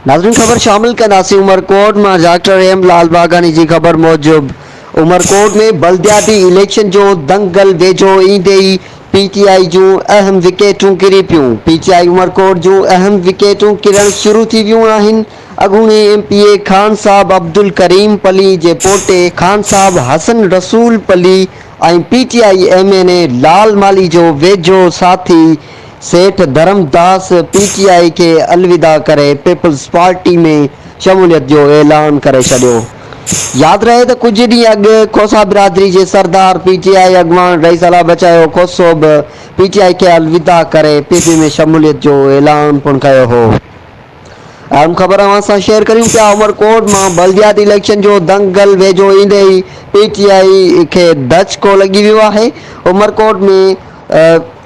नाज़रीन ख़बर शामिल कंदासीं उमरकोट में डॉक्टर एम लाल बागानी की ख़बर मूजिब उमरकोट में बल्दियाती इलेक्शन जो दंगल वेझो ईंदे ई पीटीआई जूं अहम विकेटूं किरी पियूं। पीटीआई उमरकोट जूं अहम विकेटूं किरण शुरू थी वियूं आहिनि। अॻूणे एमपीए खान साहब अब्दुल करीम पली जे पोटे खान साहब हसन रसूल पली ऐं पीटीआई एमएनए लाल माली जो वेझो साथी सेठ धर्मदास पीटीआई के अलविदा करे पीपल्स पार्टी में शमूलियत जो ऐलान करे छॾियो। याद रहे तो कुछ ॾींहं अॻु खोसा बिरादरी के सरदार पीटीआई अॻवान रईस अला बचायो खोसो बि पीटीआई के अलविदा करे पीपी में शमूलियत जो ऐलान पिणु कयो हो। अहम ख़बर असां शेयर करूं पिया। उमरकोट में बल्दियाती इलेक्शन जो दंगल वेझो ईंदे ई पीटीआई के धचको लगी वियो है। उमरकोट में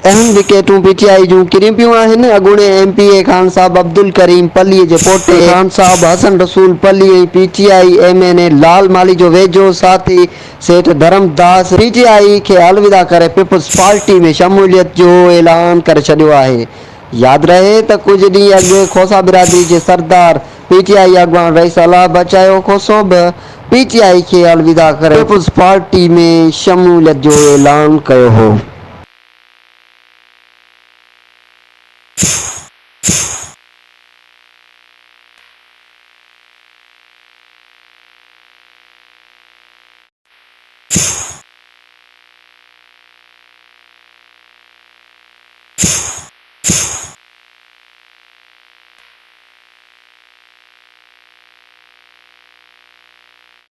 अहम विकेटूं पीटीआई जूं किरी पियूं आहिनि। अॻूणे एमपीए खान साहब अब्दुल करीम पली जे पोटे खान साहब हसन रसूल पली ऐं पीटीआई एमएनए लाल माली जो वेझो साथी सेठ धर्मदास पीटीआई के अलविदा करे पीपल्स पार्टी में शमूलियत जो ऐलान करे छॾियो आहे। याद रहे तो कुछ ॾींहं अॻु खोसा बिरादरी के सरदार पीटीआई अॻवान रईस अला बचायो खोसो बि पीटीआई के अलविदा करे पीपल्स पार्टी में शमूलियत जो ऐलान कयो हो।